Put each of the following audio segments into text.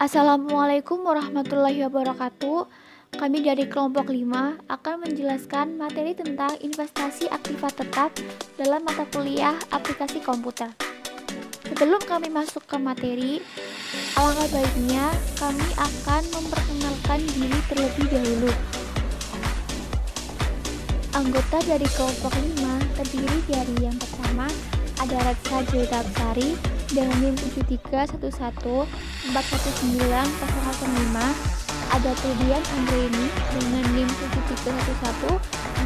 Assalamualaikum warahmatullahi wabarakatuh. Kami dari kelompok 5 akan menjelaskan materi tentang investasi aktiva tetap dalam mata kuliah aplikasi komputer. Sebelum kami masuk ke materi, alangkah baiknya kami akan memperkenalkan diri terlebih dahulu. Anggota dari kelompok 5 terdiri dari yang pertama ada Retsa Jelitapsari dengan NIM 731141905, ada Tridian Anggreni dengan NIM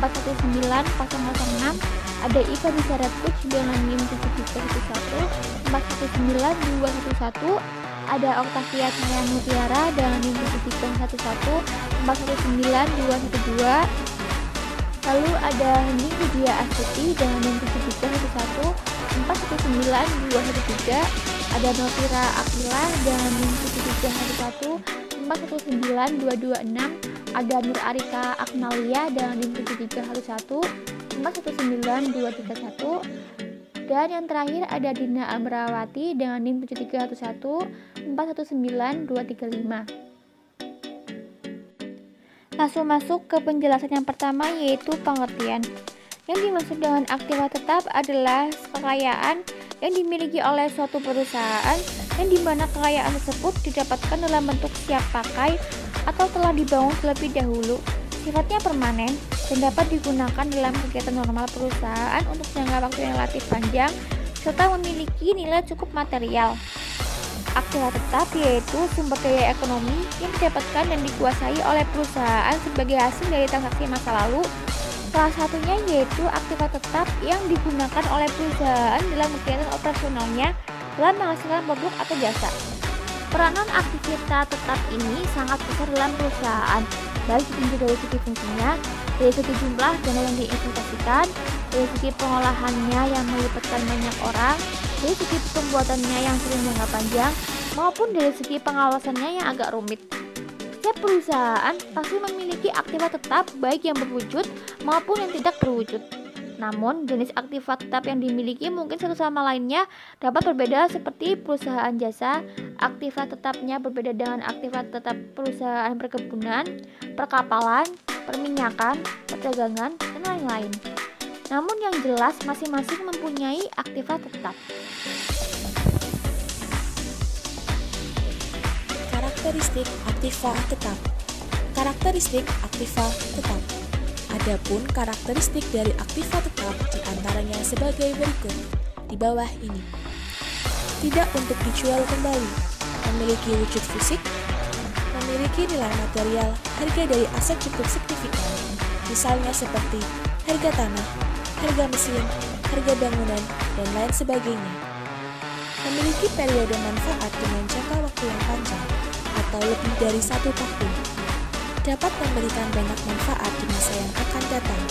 731141906, ada Iva Bisaretkuch dengan NIM 731141911, ada Oktavia Cahaya Mutiara dengan NIM 731141912, lalu ada Hening Widya Astuti dengan NIM 731141923, ada Novira Akila dengan NIM 73114192226, ada Nur Arika Akmalia dengan NIM 73114192331, dan yang terakhir ada Dina Amrawati dengan NIM 73114192335. Langsung masuk ke penjelasan yang pertama, yaitu pengertian. Yang dimaksud dengan aktiva tetap adalah kekayaan yang dimiliki oleh suatu perusahaan yang dimana kekayaan tersebut didapatkan dalam bentuk siap pakai atau telah dibangun terlebih dahulu, sifatnya permanen dan dapat digunakan dalam kegiatan normal perusahaan untuk jangka waktu yang relatif panjang serta memiliki nilai cukup material. Aktiva tetap yaitu sumber daya ekonomi yang didapatkan dan dikuasai oleh perusahaan sebagai hasil dari transaksi masa lalu. Salah satunya yaitu aktiva tetap yang digunakan oleh perusahaan dalam kegiatan operasionalnya dalam menghasilkan produk atau jasa. Peranan aktivitas tetap ini sangat besar dalam perusahaan, baik ditinjau dari segi fungsinya, dari segi jumlah dana yang diinvestasikan, dari segi pengolahannya yang melibatkan banyak orang, dari segi pembuatannya yang sering jangka panjang, maupun dari segi pengawasannya yang agak rumit. Setiap perusahaan pasti memiliki aktiva tetap baik yang berwujud maupun yang tidak berwujud. Namun, jenis aktiva tetap yang dimiliki mungkin satu sama lainnya dapat berbeda, seperti perusahaan jasa, aktiva tetapnya berbeda dengan aktiva tetap perusahaan perkebunan, perkapalan, perminyakan, perdagangan, dan lain-lain. Namun yang jelas masing-masing mempunyai aktiva tetap. Karakteristik aktiva tetap. Karakteristik aktiva tetap. Adapun karakteristik dari aktiva tetap diantaranya sebagai berikut di bawah ini. Tidak untuk dijual kembali, memiliki wujud fisik, memiliki nilai material, harga dari aset cukup signifikan, misalnya seperti harga tanah, harga mesin, harga bangunan, dan lain sebagainya. Memiliki periode manfaat dengan jangka waktu yang panjang atau lebih dari 1 tahun. Dapat memberikan banyak manfaat di masa yang akan datang.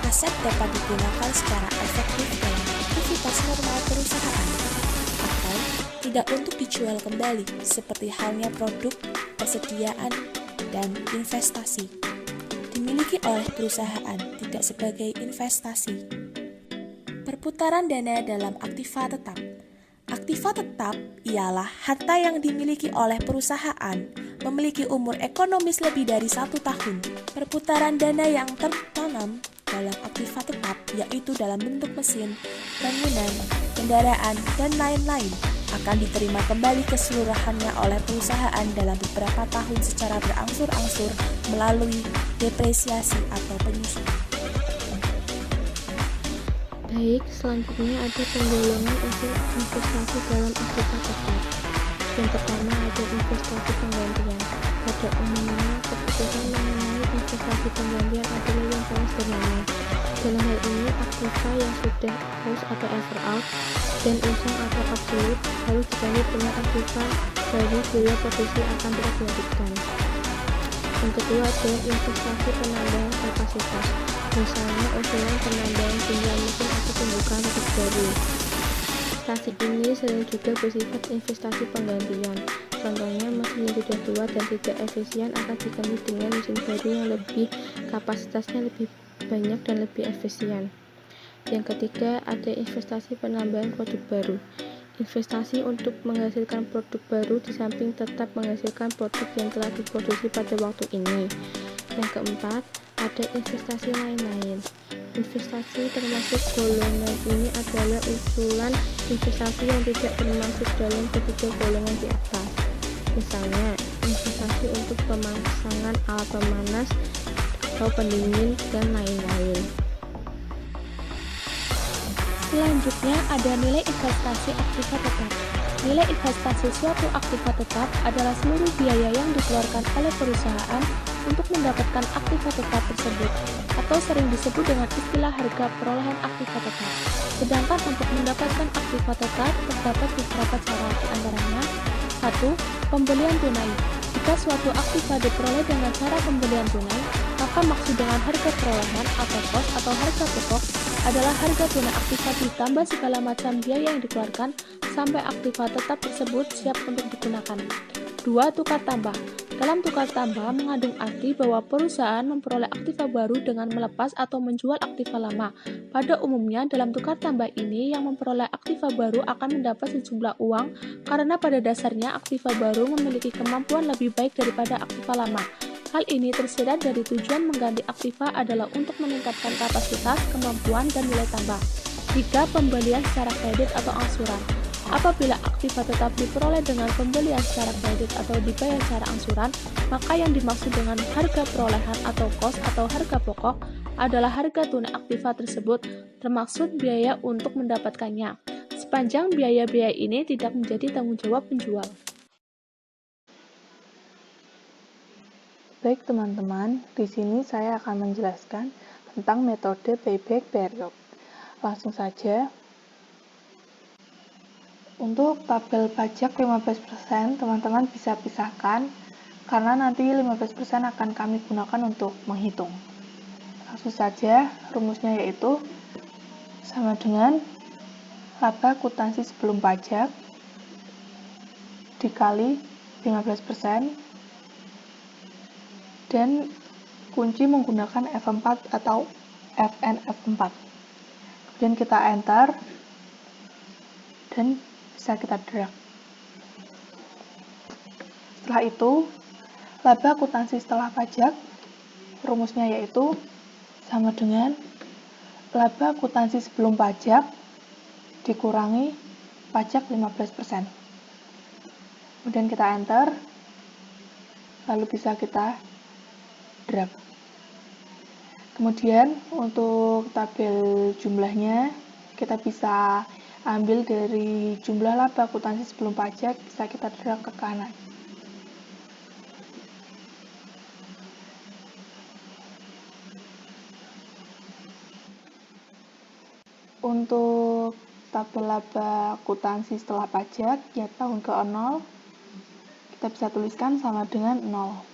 Aset dapat digunakan secara efektif dalam aktivitas normal perusahaan atau tidak untuk dijual kembali, seperti halnya produk, persediaan, dan investasi. Dimiliki oleh perusahaan, tidak sebagai investasi. Perputaran dana dalam aktiva tetap. Aktiva tetap ialah harta yang dimiliki oleh perusahaan, memiliki umur ekonomis lebih dari 1 tahun. Perputaran dana yang tertanam dalam aktiva tetap, yaitu dalam bentuk mesin, bangunan, kendaraan, dan lain-lain, akan diterima kembali keseluruhannya oleh perusahaan dalam beberapa tahun secara berangsur-angsur melalui depresiasi atau penyusutan. Baik, selanjutnya ada penggolongan untuk investasi dalam aktiva tetap. Yang pertama ada investasi penggantian. Pada umumnya, keputusan mengenai investasi penggantian adalah yang paling sederhana. Dalam hal ini, aktiva yang sudah out atau ever out dan usang atau absolut harus diganti dengan aktiva baru bila posisi akan tidak dilanjutkan. Yang kedua adalah investasi penambahan kapasitas, misalnya usulan penambahan jumlah mesin atau pembukaan titik baru. Investasi ini sering juga bersifat investasi penggantian. Contohnya, mesin yang sudah tua dan tidak efisien akan diganti dengan mesin baru yang lebih kapasitasnya lebih banyak dan lebih efisien. Yang ketiga ada investasi penambahan produk baru. investasi untuk menghasilkan produk baru di samping tetap menghasilkan produk yang telah diproduksi pada waktu ini. Yang keempat, ada investasi lain-lain. Investasi termasuk golongan ini adalah usulan investasi yang tidak termasuk dalam ketiga golongan di atas. Misalnya, investasi untuk pemasangan alat pemanas atau pendingin dan lain-lain. Selanjutnya ada nilai investasi aktiva tetap. Nilai investasi suatu aktiva tetap adalah seluruh biaya yang dikeluarkan oleh perusahaan untuk mendapatkan aktiva tetap tersebut, atau sering disebut dengan istilah harga perolehan aktiva tetap. Sedangkan untuk mendapatkan aktiva tetap terdapat beberapa cara, di antaranya 1. Pembelian tunai. Jika suatu aktiva diperoleh dengan cara pembelian tunai, maka maksud dengan harga perolehan atau kos atau harga pokok adalah harga tunai aktiva ditambah segala macam biaya yang dikeluarkan sampai aktiva tetap tersebut siap untuk digunakan. 2. Tukar tambah. Dalam tukar tambah mengandung arti bahwa perusahaan memperoleh aktiva baru dengan melepas atau menjual aktiva lama. Pada umumnya dalam tukar tambah ini yang memperoleh aktiva baru akan mendapat sejumlah uang karena pada dasarnya aktiva baru memiliki kemampuan lebih baik daripada aktiva lama. Hal ini tersirat dari tujuan mengganti aktiva adalah untuk meningkatkan kapasitas, kemampuan, dan nilai tambah. 3. Pembelian secara kredit atau angsuran. Apabila aktiva tetap diperoleh dengan pembelian secara kredit atau dibayar secara angsuran, maka yang dimaksud dengan harga perolehan atau kos atau harga pokok adalah harga tunai aktiva tersebut, termaksud biaya untuk mendapatkannya, sepanjang biaya-biaya ini tidak menjadi tanggung jawab penjual. Baik teman-teman, di sini saya akan menjelaskan tentang metode payback period. Langsung saja. Untuk tabel pajak 15%, teman-teman bisa pisahkan karena nanti 15% akan kami gunakan untuk menghitung. Langsung saja, rumusnya yaitu sama dengan laba akuntansi sebelum pajak dikali 15% dan kunci menggunakan F4 atau FNF4. Kemudian kita enter dan bisa kita drag. Setelah itu, laba akuntansi setelah pajak, rumusnya yaitu sama dengan laba akuntansi sebelum pajak dikurangi pajak 15%. Kemudian kita enter, lalu bisa kita drag. Kemudian untuk tabel jumlahnya, kita bisa ambil dari jumlah laba akuntansi sebelum pajak, bisa kita drag ke kanan. Untuk tabel laba akuntansi setelah pajak, ya tahun ke-0, kita bisa tuliskan sama dengan 0.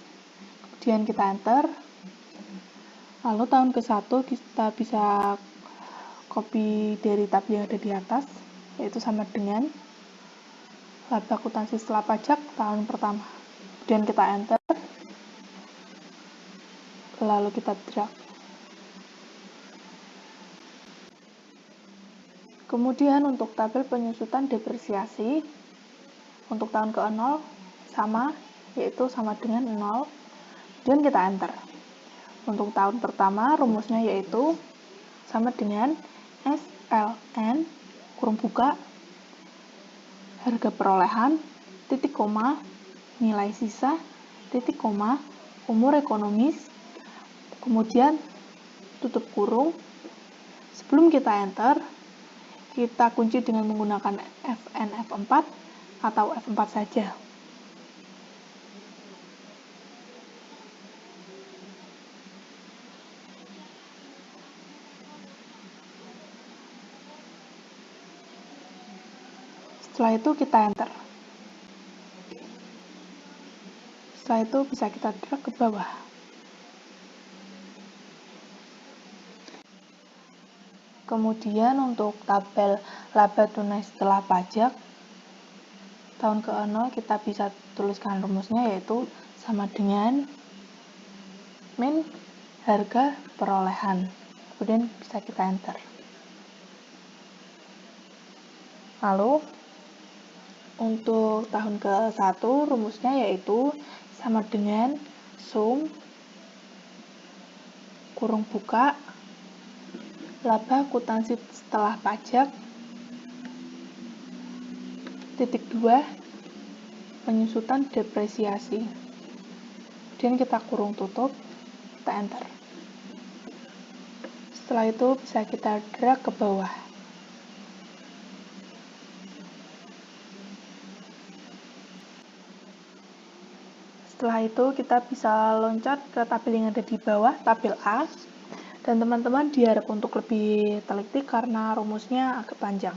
Kemudian kita enter, lalu tahun ke-1 kita bisa copy dari tabel yang ada di atas, yaitu sama dengan laba akuntansi setelah pajak tahun pertama. Kemudian kita enter, lalu kita drag. Kemudian untuk tabel penyusutan depresiasi untuk tahun ke-0 sama, yaitu sama dengan 0. Kemudian kita enter. Untuk tahun pertama rumusnya yaitu sama dengan SLN kurung buka harga perolehan titik koma nilai sisa titik koma umur ekonomis, kemudian tutup kurung. Sebelum kita enter, kita kunci dengan menggunakan FNF4 atau F4 saja. Setelah itu kita enter. Setelah itu bisa kita drag ke bawah. Kemudian untuk tabel laba tunai setelah pajak tahun ke-0 kita bisa tuliskan rumusnya yaitu sama dengan min harga perolehan. Kemudian bisa kita enter. Lalu Untuk tahun ke-1 rumusnya yaitu sama dengan sum kurung buka laba akuntansi setelah pajak titik 2 penyusutan depresiasi. Kemudian kita kurung tutup, kita enter. Setelah itu bisa kita drag ke bawah. Setelah itu kita bisa loncat ke tabel yang ada di bawah, tabel A. Dan teman-teman diharap untuk lebih teliti karena rumusnya agak panjang.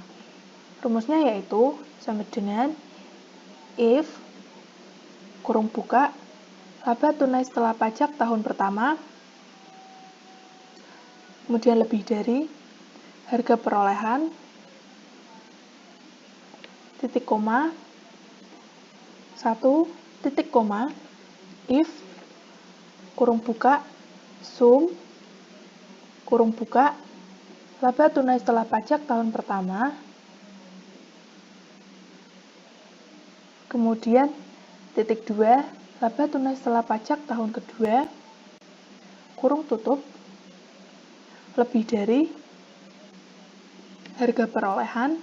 Rumusnya yaitu sama dengan if kurung buka laba tunai setelah pajak tahun pertama, kemudian lebih dari harga perolehan, titik koma, 1 titik koma, if kurung buka sum kurung buka laba tunai setelah pajak tahun pertama, kemudian titik 2 laba tunai setelah pajak tahun kedua, kurung tutup, lebih dari harga perolehan,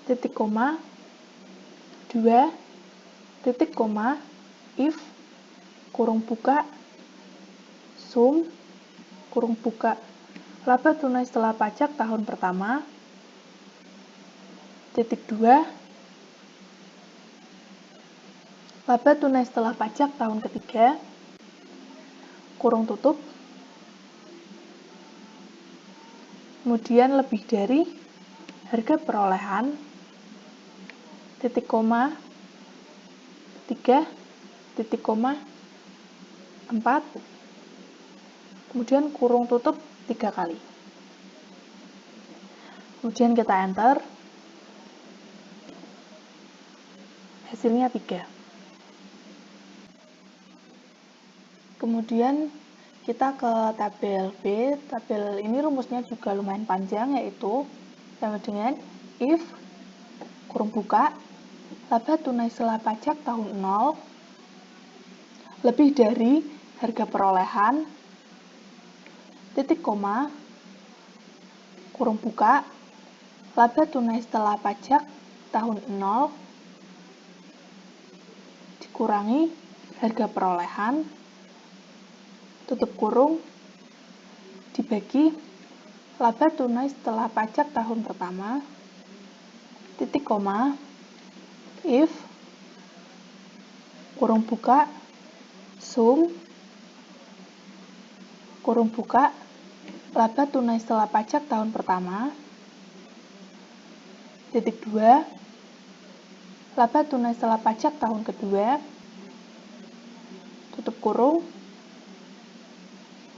titik koma, 2 titik koma, if kurung buka sum kurung buka laba tunai setelah pajak tahun pertama, titik 2 laba tunai setelah pajak tahun ketiga, kurung tutup, kemudian lebih dari harga perolehan, titik koma, 3 titik koma, 4, kemudian kurung tutup 3 kali. Kemudian kita enter, hasilnya 3. Kemudian kita ke tabel B. Tabel ini rumusnya juga lumayan panjang, yaitu sama dengan if kurung buka laba tunai setelah pajak tahun 0 lebih dari harga perolehan, titik koma, kurung buka laba tunai setelah pajak tahun 0 dikurangi harga perolehan, tutup kurung, dibagi laba tunai setelah pajak tahun pertama, titik koma, if kurung buka sum kurung buka laba tunai setelah pajak tahun pertama, titik 2 laba tunai setelah pajak tahun kedua, tutup kurung,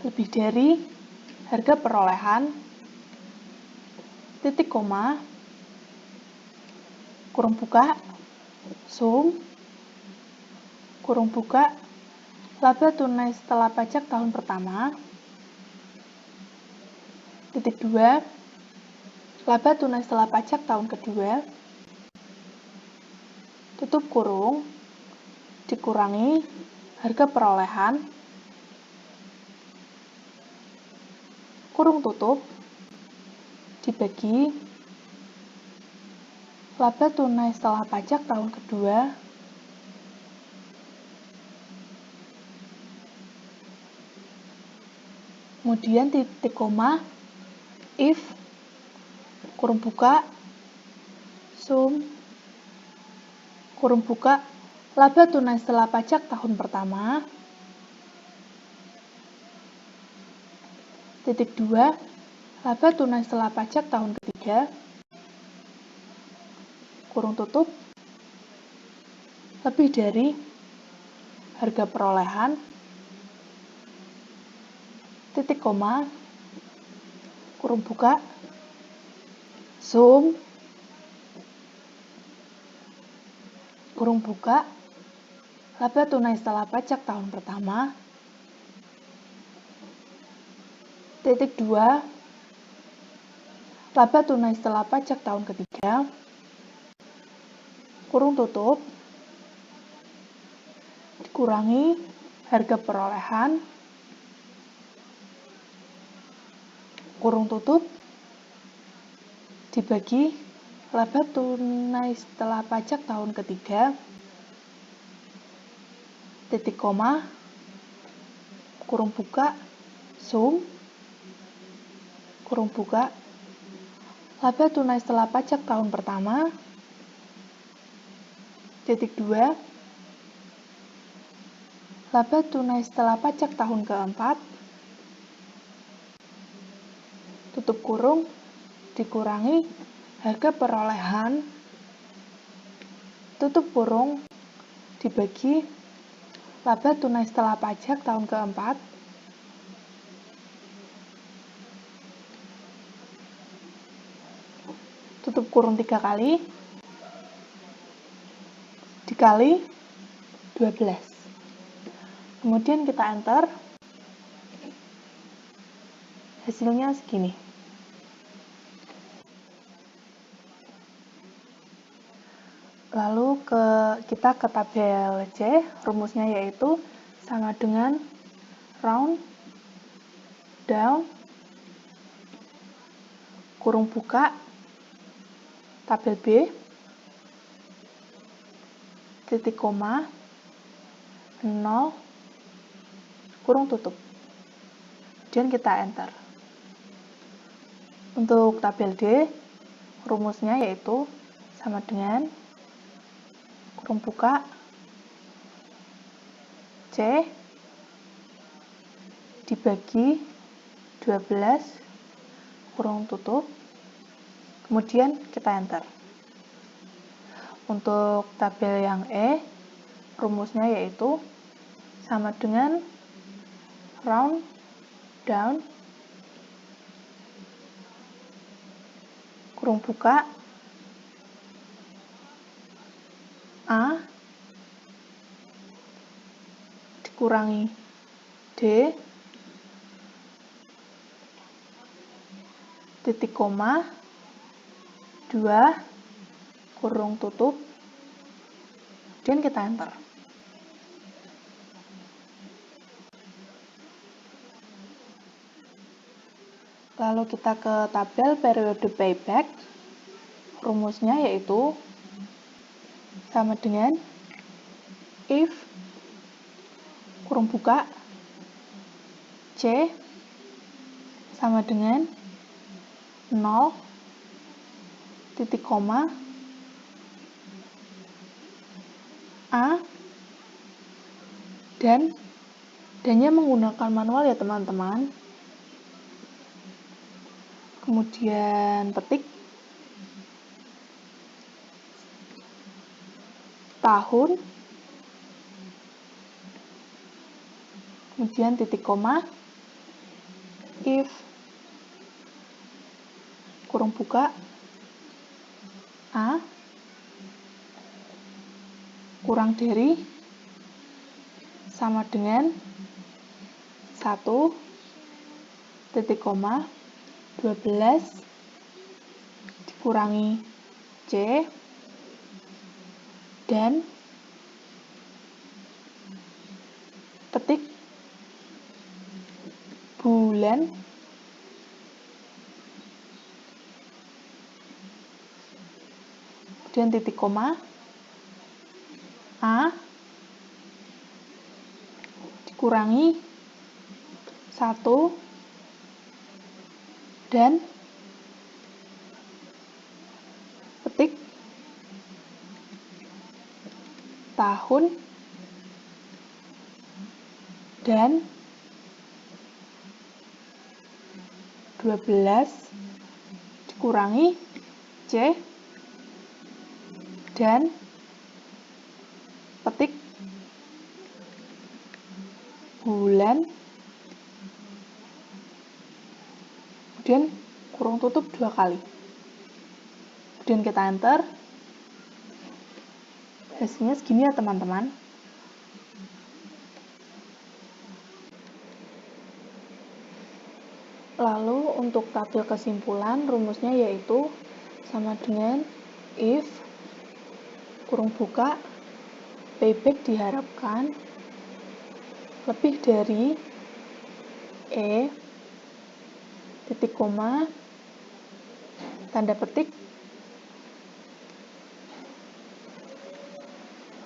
lebih dari harga perolehan, titik koma, kurung buka sum kurung buka laba tunai setelah pajak tahun pertama, titik 2 laba tunai setelah pajak tahun kedua, tutup kurung, dikurangi harga perolehan, kurung tutup, dibagi laba tunai setelah pajak tahun kedua, kemudian titik koma, if kurung buka sum kurung buka laba tunai setelah pajak tahun pertama, titik 2 laba tunai setelah pajak tahun ketiga, kurung tutup, lebih dari harga perolehan, titik koma, kurung buka sum kurung buka laba tunai setelah pajak tahun pertama, titik 2 laba tunai setelah pajak tahun ketiga, kurung tutup, dikurangi harga perolehan, kurung tutup, dibagi laba tunai setelah pajak tahun ketiga, titik koma, kurung buka, sum, kurung buka, laba tunai setelah pajak tahun pertama, titik 2, laba tunai setelah pajak tahun keempat, tutup kurung, dikurangi harga perolehan, tutup kurung, dibagi laba tunai setelah pajak tahun keempat, tutup kurung 3 kali, dikali 12. Kemudian kita enter, hasilnya segini. Lalu kita ke tabel C, rumusnya yaitu sama dengan round, down, kurung buka, tabel B, titik koma, 0, kurung tutup. Kemudian kita enter. Untuk tabel D, rumusnya yaitu sama dengan kurung buka, C, dibagi 12, kurung tutup, kemudian kita enter. Untuk tabel yang E, rumusnya yaitu sama dengan round, down, kurung buka, A, dikurangi D, titik koma, 2, kurung tutup, kemudian kita enter. Lalu kita ke tabel periode payback, rumusnya yaitu sama dengan if, kurung buka, C, sama dengan 0, titik koma, A, dan-nya menggunakan manual ya teman-teman. Kemudian petik tahun, kemudian titik koma, if, kurung buka, A, kurang dari, sama dengan 1, titik koma, 12, dikurangi C, dan petik bulan, kemudian titik koma, A, dikurangi 1, dan petik tahun, dan 12 dikurangi C, dan petik bulan, kemudian kurung tutup 2 kali. Kemudian kita enter. Hasilnya segini ya teman-teman. Lalu untuk tabel kesimpulan, rumusnya yaitu sama dengan if, kurung buka, payback diharapkan lebih dari E, titik koma, tanda petik,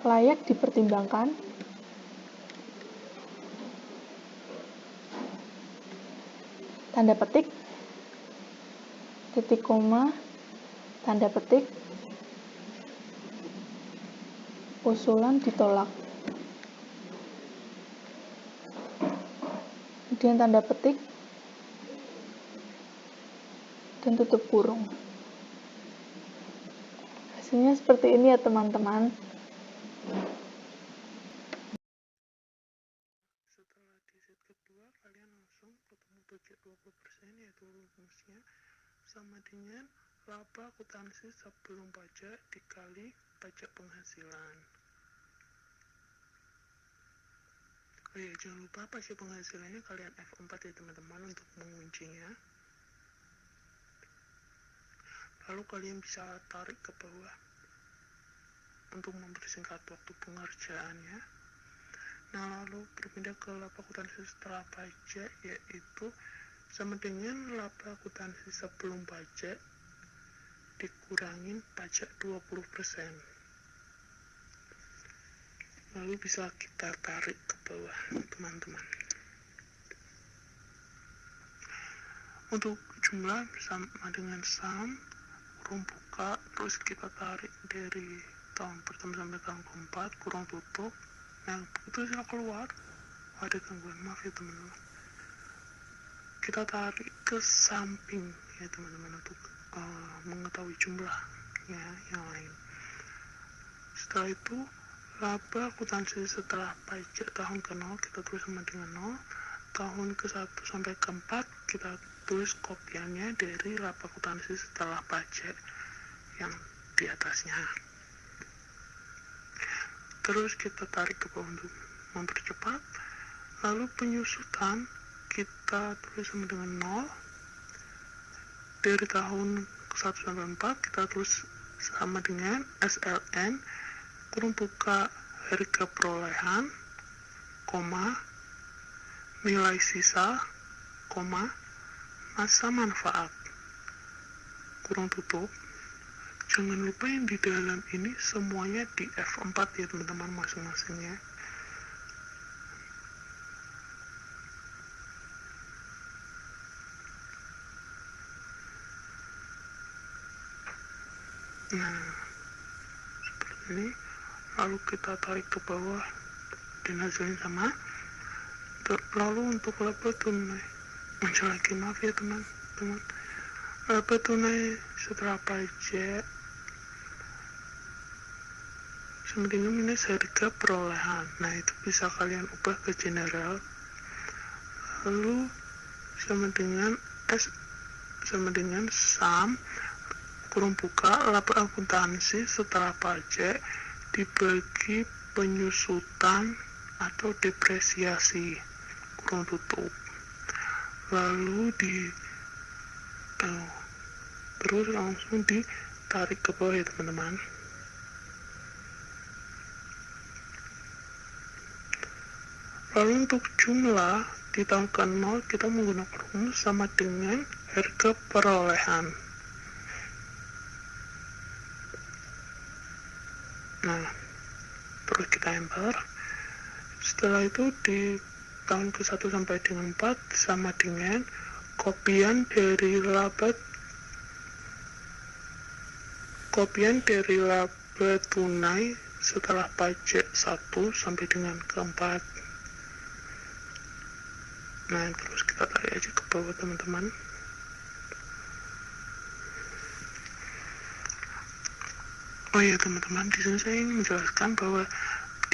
layak dipertimbangkan, tanda petik, titik koma, tanda petik, usulan ditolak. Kemudian tanda petik dan tutup kurung. Hasilnya seperti ini ya teman-teman. Setelah di set kedua, kalian langsung ketemu budget 20% yaitu rumusnya sama dengan laba akuntansi sebelum pajak dikali pajak penghasilan. Oh ya, jangan lupa pajak penghasilannya kalian F4 ya teman-teman untuk menguncinya. Lalu kalian bisa tarik ke bawah untuk mempersingkat waktu pengerjaannya. Nah, lalu berpindah ke laba akuntansi setelah pajak, yaitu sama dengan laba akuntansi sebelum pajak dikurangin pajak 20%. Lalu bisa kita tarik ke bawah teman-teman. Untuk jumlah sama dengan sum kurung buka, terus kita tarik dari tahun pertama sampai tahun keempat, kurung tutup. Nah, begitu sudah keluar, ada gangguan, maaf ya teman-teman. Kita tarik ke samping ya teman-teman untuk mengetahui jumlahnya yang lain. Setelah itu, laba akuntansi setelah pajak tahun ke-0 kita tulis sama dengan 0, tahun ke-1 sampai ke-4 kita tulis kopiannya dari laba akuntansi setelah pajak yang di atasnya. Terus kita tarik ke bawah untuk mempercepat. Lalu penyusutan kita tulis sama dengan 0. Dari tahun ke-1 sampai 4 kita tulis sama dengan SLN kurung buka harga perolehan, koma, nilai sisa, koma, masa manfaat, kurung tutup. Jangan lupa yang di dalam ini semuanya di F4 ya teman-teman masing-masingnya. Nah, seperti ini. Lalu kita tarik ke bawah dan hasilnya sama. Lalu untuk laba tunai, muncul lagi, maaf ya teman-teman. Laba tunai setelah pajak sama dengan minus harga perolehan. Nah, itu bisa kalian ubah ke general. Lalu sama dengan sum kurung buka laba akuntansi setelah pajak dibagi penyusutan atau depresiasi, kurung tutup. Lalu terus langsung ditarik ke bawah ya teman-teman. Lalu untuk jumlah di tahun ke-0 kita menggunakan rumus sama dengan harga perolehan. Nah, terus kita enter. Setelah itu di tahun ke-1 sampai dengan 4 sama dengan kopian dari laba tunai setelah pajak 1 sampai dengan ke-4. Nah, terus kita tarik aja ke bawah teman-teman. Oh ya teman-teman, di sini saya ingin menjelaskan bahwa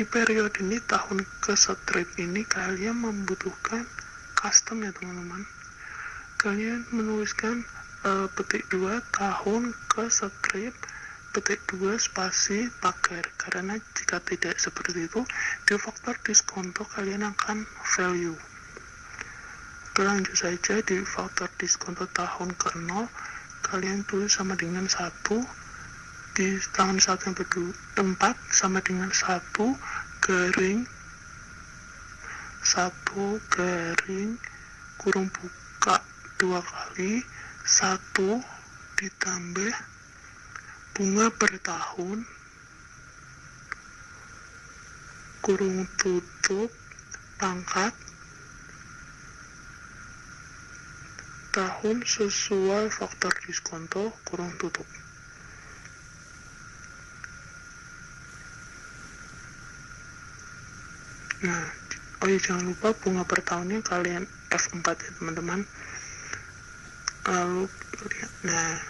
di periode ini tahun ke strip ini kalian membutuhkan custom ya teman-teman. Kalian menuliskan petik 2 tahun ke strip petik 2 spasi pagar, karena jika tidak seperti itu di faktor diskonto kalian akan value. Lanjut saja di faktor diskonto tahun ke-0 kalian tulis sama dengan 1, di tahun 1 sampai 4 sama dengan 1 garing kurung buka 2 kali 1 ditambah bunga per tahun kurung tutup pangkat tahun sesuai faktor diskonto kurung tutup. Nah, jangan lupa bunga per tahunnya kalian F4 ya teman-teman. Lalu lihat, nah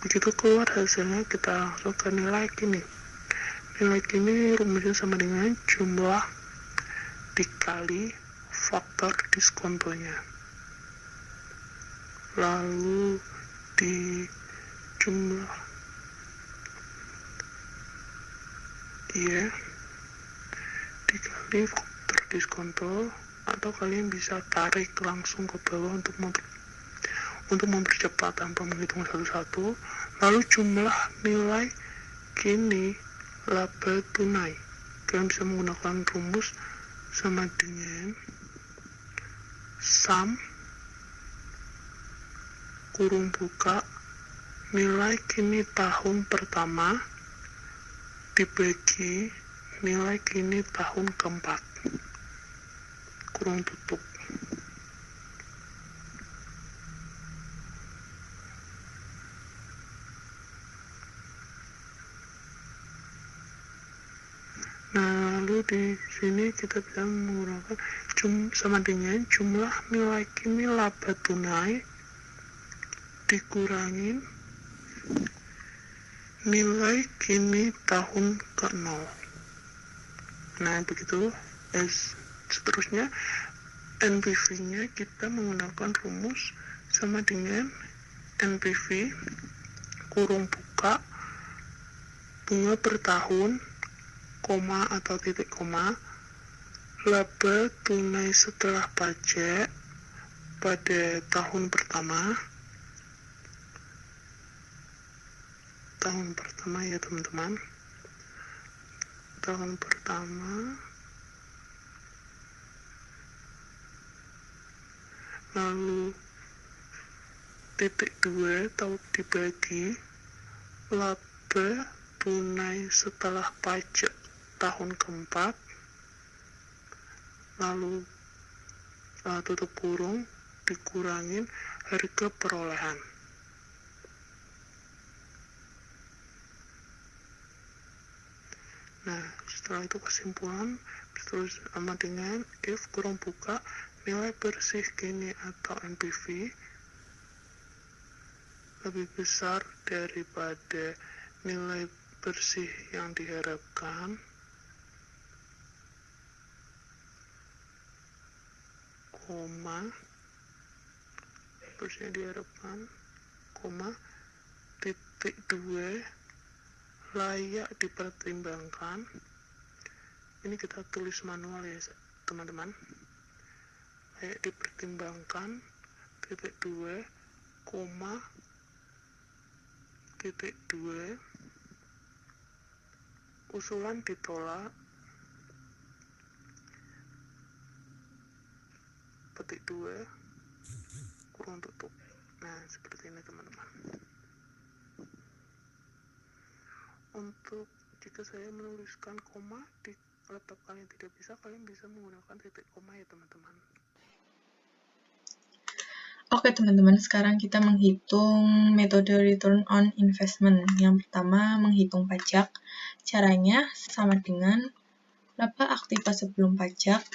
begitu keluar hasilnya kita langsung ke nilai kini. Nilai kini rumusnya sama dengan jumlah dikali faktor diskontonya. Lalu di jumlah dikali faktor diskonto, atau kalian bisa tarik langsung ke bawah untuk mempercepat tanpa menghitung satu-satu. Lalu jumlah nilai kini laba tunai, kalian bisa menggunakan rumus sama dengan sum kurung buka nilai kini tahun pertama dibagi nilai kini tahun keempat kurung tutup. Nah, lalu di sini kita bisa menggunakan sama dengan jumlah nilai kini laba tunai dikurangin nilai kini tahun ke-0. Nah, begitu. Seterusnya NPV-nya kita menggunakan rumus sama dengan NPV kurung buka bunga per tahun koma atau titik koma laba tunai setelah pajak pada tahun pertama ya teman-teman, tahun pertama, lalu titik 2 atau dibagi laba tunai setelah pajak tahun keempat, lalu tutup kurung dikurangin harga perolehan. Nah, setelah itu kesimpulan terus sama dengan if kurung buka nilai bersih kini atau NPV lebih besar daripada nilai bersih yang diharapkan, koma bersih yang diharapkan, koma titik 2 layak dipertimbangkan. Ini kita tulis manual ya teman-teman. Layak dipertimbangkan titik 2 koma titik 2 usulan ditolak petik 2 kurung tutup. Nah, seperti ini teman-teman. Untuk jika saya menuliskan koma di laptop kalian tidak bisa, kalian bisa menggunakan titik koma ya teman-teman. Oke teman-teman, sekarang kita menghitung metode return on investment. Yang pertama, menghitung pajak. Caranya sama dengan laba aktiva sebelum pajak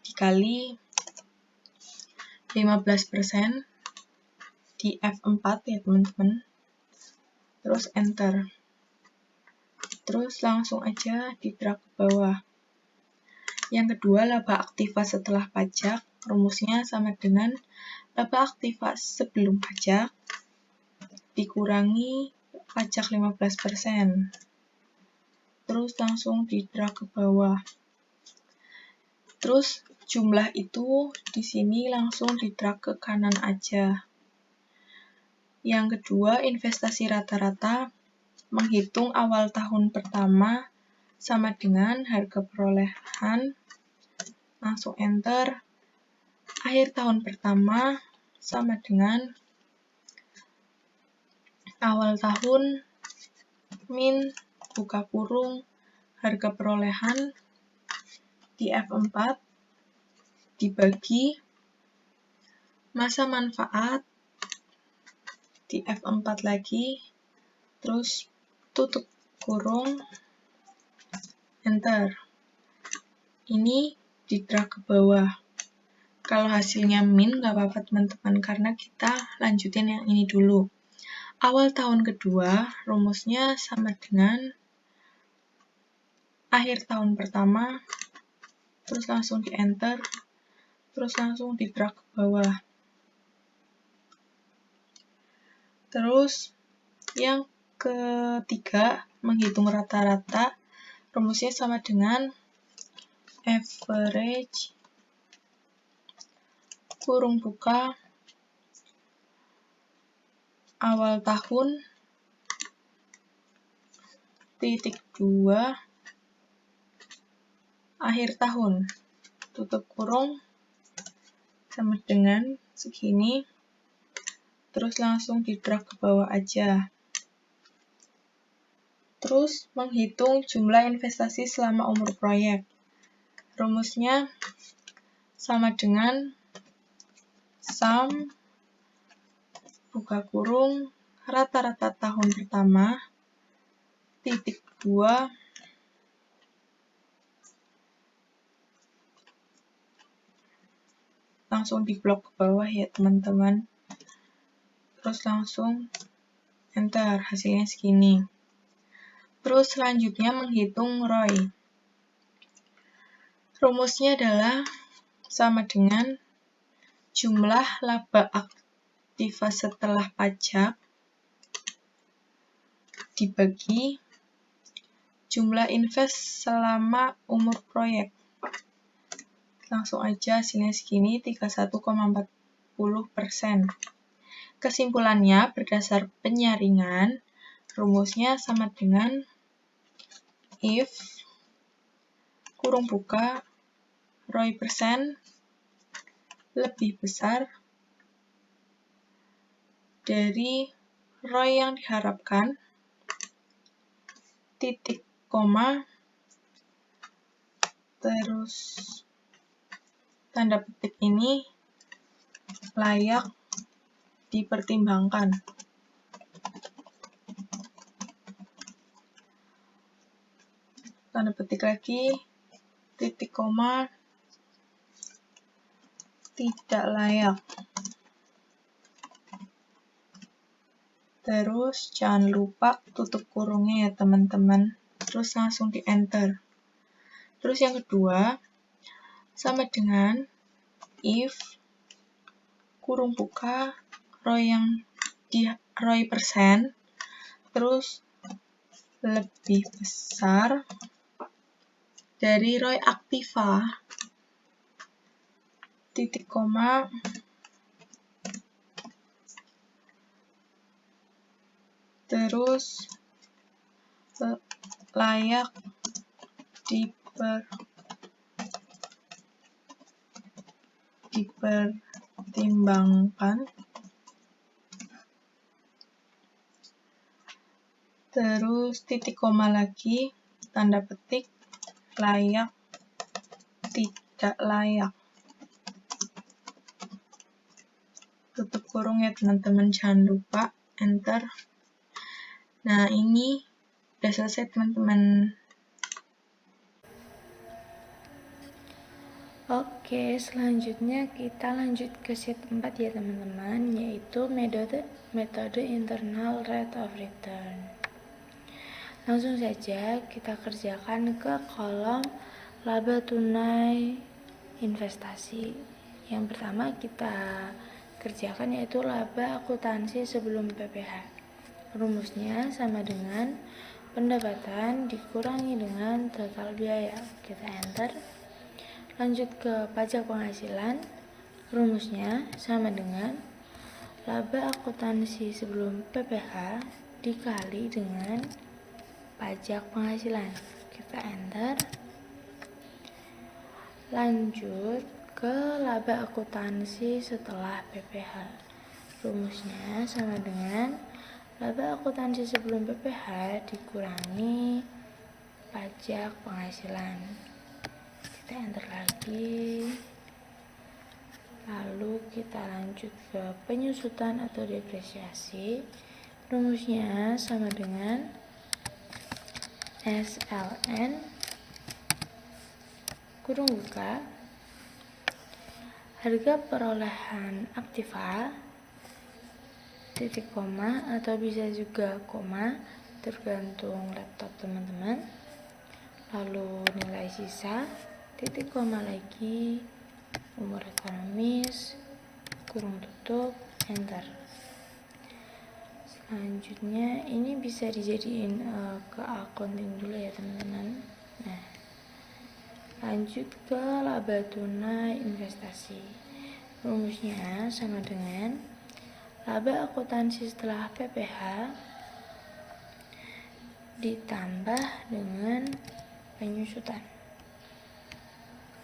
dikali 15% di F4 ya teman-teman. Terus enter. Terus langsung aja di drag ke bawah. Yang kedua, laba aktiva setelah pajak. Rumusnya sama dengan laba aktiva sebelum pajak dikurangi pajak 15%. Terus langsung di drag ke bawah. Terus jumlah itu di sini langsung di drag ke kanan aja. Yang kedua, investasi rata-rata menghitung awal tahun pertama sama dengan harga perolehan, langsung enter. Akhir tahun pertama sama dengan awal tahun min buka kurung harga perolehan di F4 dibagi masa manfaat di F4 lagi, terus tutup kurung, enter. Ini di drag ke bawah. Kalau hasilnya min nggak apa-apa teman-teman, karena kita lanjutin yang ini dulu. Awal tahun kedua, rumusnya sama dengan akhir tahun pertama, terus langsung di enter, terus langsung di drag ke bawah. Terus yang ketiga, menghitung rata-rata, rumusnya sama dengan average kurung buka awal tahun titik 2 akhir tahun tutup kurung sama dengan segini, terus langsung di drag ke bawah aja. Terus menghitung jumlah investasi selama umur proyek, rumusnya sama dengan sum buka kurung rata-rata tahun pertama titik 2 langsung di blok ke bawah ya teman-teman, terus langsung enter, hasilnya segini. Terus selanjutnya menghitung ROI, rumusnya adalah sama dengan jumlah laba aktiva setelah pajak dibagi jumlah invest selama umur proyek. Langsung aja hasilnya segini, 31,40%. Kesimpulannya berdasar penyaringan, rumusnya sama dengan if kurung buka ROI persen lebih besar dari ROI yang diharapkan, titik koma, terus tanda petik ini layak dipertimbangkan. Tanda petik lagi, titik koma, tidak layak. Terus jangan lupa tutup kurungnya ya teman-teman, terus langsung di enter. Terus yang kedua, sama dengan if kurung buka ROI yang di ROI persen, terus lebih besar dari ROI aktiva, titik koma, terus layak dipertimbangkan, terus titik koma lagi, tanda petik, layak, tidak layak. Tutup kurung ya teman-teman, jangan lupa enter. Nah ini udah selesai teman-teman. Oke, selanjutnya kita lanjut ke sheet 4 ya teman-teman, yaitu metode internal rate of return. Langsung saja kita kerjakan ke kolom laba tunai investasi. Yang pertama kita kerjakan yaitu laba akuntansi sebelum PPh. Rumusnya sama dengan pendapatan dikurangi dengan total biaya. Kita enter. Lanjut ke pajak penghasilan, rumusnya sama dengan laba akuntansi sebelum PPh dikali dengan pajak penghasilan. Kita enter. Lanjut ke laba akuntansi setelah PPh. Rumusnya sama dengan laba akuntansi sebelum PPh dikurangi pajak penghasilan. Kita enter lagi. Lalu kita lanjut ke penyusutan atau depresiasi. Rumusnya sama dengan SLN kurung buka harga perolehan aktiva titik koma atau bisa juga koma, tergantung laptop teman-teman. Lalu nilai sisa titik koma lagi, umur ekonomis, kurung tutup, enter. Selanjutnya ini bisa dijadiin ke accounting dulu ya teman-teman. Nah, lanjut ke laba tunai investasi. Rumusnya sama dengan laba akuntansi setelah PPh ditambah dengan penyusutan.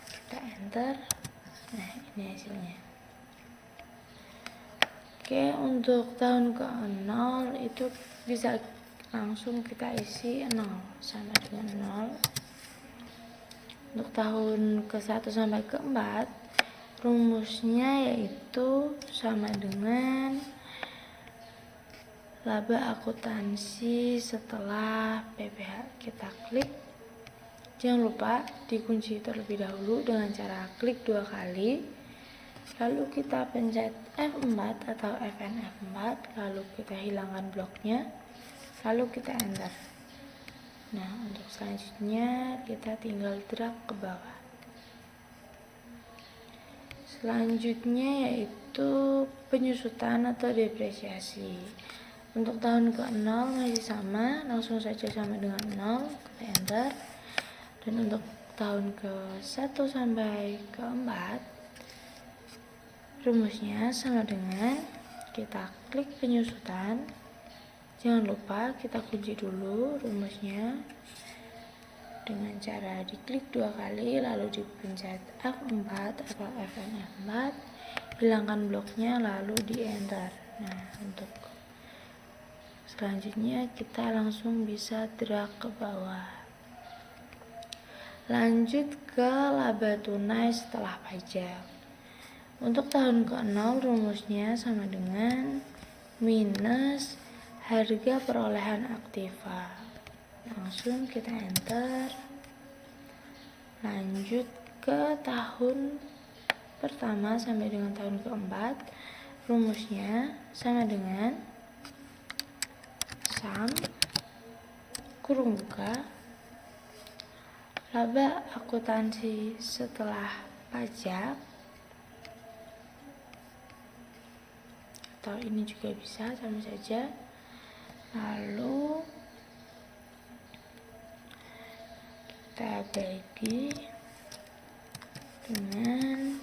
Kita enter. Nah, ini hasilnya. Oke, untuk tahun ke-0 itu bisa langsung kita isi 0 sama dengan 0. Untuk tahun ke-1 sampai ke-4 rumusnya yaitu sama dengan laba akuntansi setelah PPh. Kita klik. Jangan lupa dikunci terlebih dahulu dengan cara klik 2 kali. Lalu kita pencet F4 atau Fn F4, lalu kita hilangkan bloknya, lalu kita enter. Nah, untuk selanjutnya kita tinggal drag ke bawah. Selanjutnya yaitu penyusutan atau depresiasi. Untuk tahun ke-0 masih sama, langsung saja sama dengan 0, kita enter. Dan untuk tahun ke-1 sampai ke-4 rumusnya sama dengan kita klik penyusutan. Jangan lupa kita kunci dulu rumusnya dengan cara diklik 2 kali lalu dipencet F4 atau Fn F4, hilangkan bloknya lalu di enter. Nah, untuk selanjutnya kita langsung bisa drag ke bawah. Lanjut ke laba tunai setelah pajak. Untuk tahun ke-0 rumusnya sama dengan minus harga perolehan aktiva. Langsung kita enter. Lanjut ke tahun pertama sampai dengan tahun ke-4. Rumusnya sama dengan sum kurung buka laba akuntansi setelah pajak, atau ini juga bisa sama saja. Lalu kita bagi dengan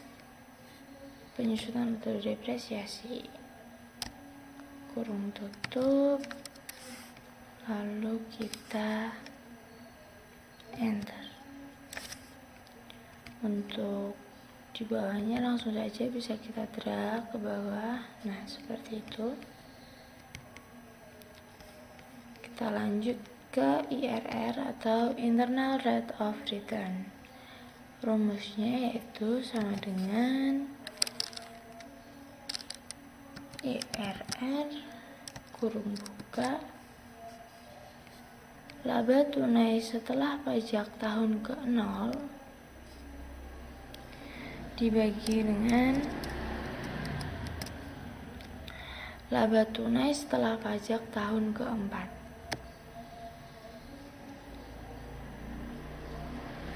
penyusutan atau depresiasi, kurung tutup, lalu kita enter. Untuk di bawahnya langsung saja bisa kita drag ke bawah. Nah, seperti itu. Kita lanjut ke IRR atau Internal Rate of Return. Rumusnya yaitu sama dengan IRR kurung buka laba tunai setelah pajak tahun ke-0 dibagi dengan laba tunai setelah pajak tahun ke-4.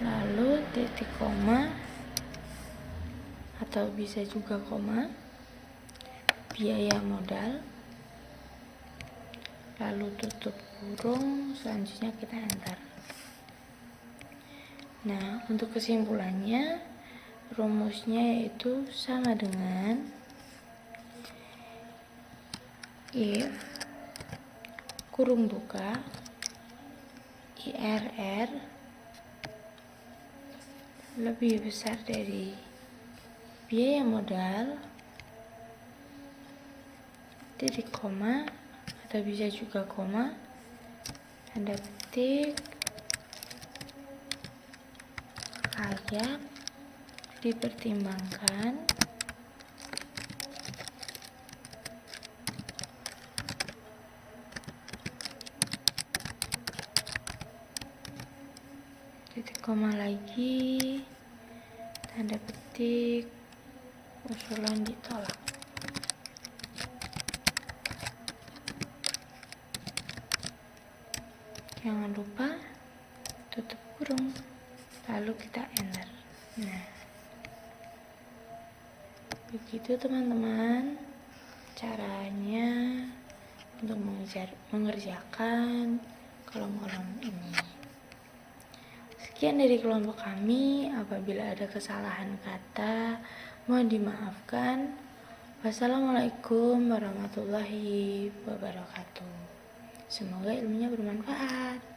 Lalu titik koma atau bisa juga koma, biaya modal, lalu tutup kurung, selanjutnya kita enter. Nah, untuk kesimpulannya rumusnya yaitu sama dengan if kurung buka, IRR lebih besar dari biaya modal, titik koma atau bisa juga koma, tanda petik, layak dipertimbangkan, titik koma lagi, tanda petik, usulan ditolak. Jangan lupa tutup kurung, lalu kita enter. Nah, begitu teman-teman caranya untuk mengerjakan kolom-kolom ini. Sekian dari kelompok kami. Apabila ada kesalahan kata, mohon dimaafkan. Wassalamualaikum warahmatullahi wabarakatuh. Semoga ilmunya bermanfaat.